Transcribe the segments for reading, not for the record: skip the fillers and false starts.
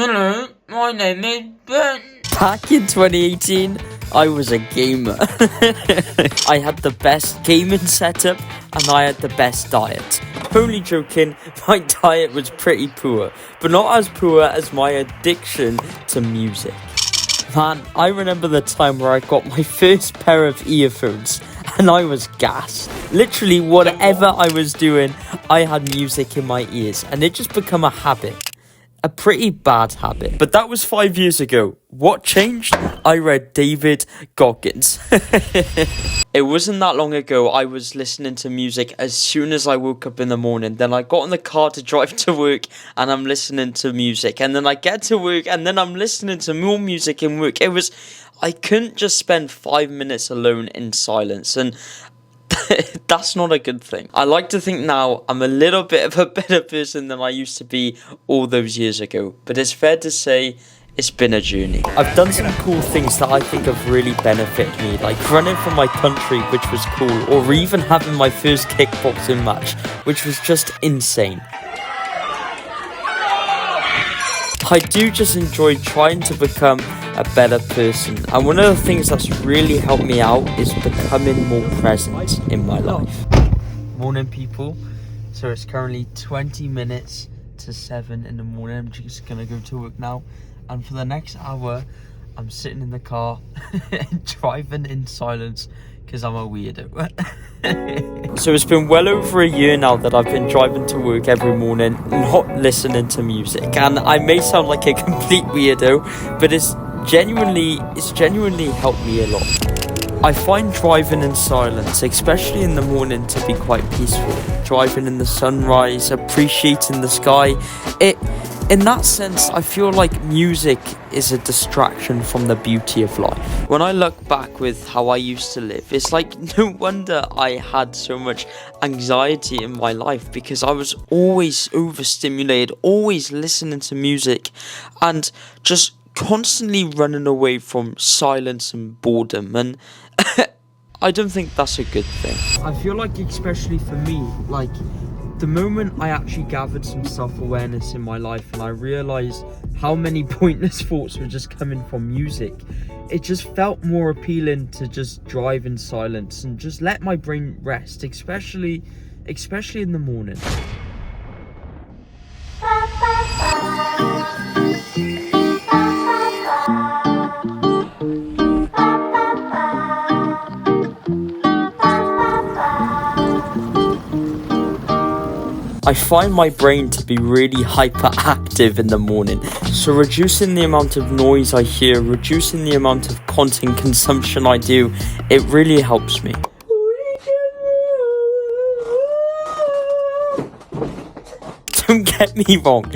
Hello, my name is Ben. Back in 2018, I was a gamer. I had the best gaming setup and I had the best diet. Only joking, my diet was pretty poor, but not as poor as my addiction to music. Man, I remember the time where I got my first pair of earphones and I was gassed. Literally, whatever I was doing, I had music in my ears and it just became a habit. A pretty bad habit. But that was 5 years ago. What changed? I read David Goggins. It wasn't that long ago I was listening to music as soon as I woke up in the morning. Then I got in the car to drive to work and I'm listening to music. And then I get to work and then I'm listening to more music in work. I couldn't just spend 5 minutes alone in silence. And that's not a good thing. I like to think now I'm a little bit of a better person than I used to be all those years ago, but it's fair to say it's been a journey. I've done some cool things that I think have really benefited me, like running for my country, which was cool, or even having my first kickboxing match, which was just insane. I do just enjoy trying to become a better person, and one of the things that's really helped me out is becoming more present in my life. Morning, people. So it's currently 20 minutes to 7 in the morning. I'm just gonna go to work now, and for the next hour I'm sitting in the car driving in silence because I'm a weirdo. So it's been well over a year now that I've been driving to work every morning, not listening to music. And I may sound like a complete weirdo, but it's genuinely helped me a lot. I find driving in silence, especially in the morning, to be quite peaceful. Driving in the sunrise, appreciating the sky. In that sense, I feel like music is a distraction from the beauty of life. When I look back with how I used to live, it's like no wonder I had so much anxiety in my life, because I was always overstimulated, always listening to music, and just constantly running away from silence and boredom. And I don't think that's a good thing. I feel like, especially for me, like, the moment I actually gathered some self-awareness in my life and I realised how many pointless thoughts were just coming from music, it just felt more appealing to just drive in silence and just let my brain rest, especially in the morning. I find my brain to be really hyperactive in the morning, so reducing the amount of noise I hear, reducing the amount of content consumption I do, it really helps me. Don't get me wrong,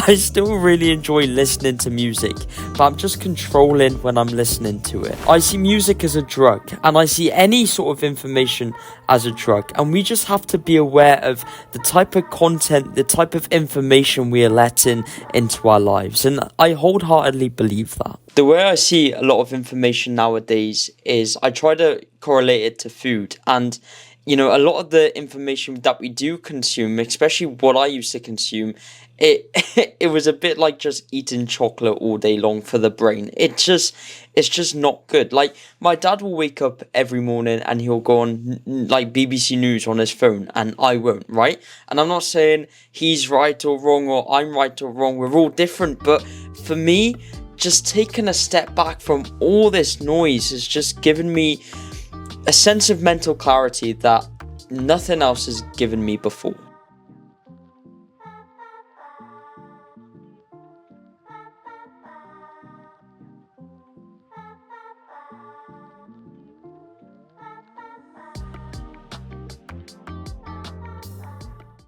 I still really enjoy listening to music, but I'm just controlling when I'm listening to it. I see music as a drug, and I see any sort of information as a drug, and we just have to be aware of the type of content, the type of information we are letting into our lives, and I wholeheartedly believe that. The way I see a lot of information nowadays is I try to correlate it to food, and you know, a lot of the information that we do consume, especially what I used to consume, it was a bit like just eating chocolate all day long for the brain. It's just not good. Like, my dad will wake up every morning and he'll go on like BBC News on his phone, and I won't, right? And I'm not saying he's right or wrong, or I'm right or wrong. We're all different, but for me, just taking a step back from all this noise has just given me a sense of mental clarity that nothing else has given me before.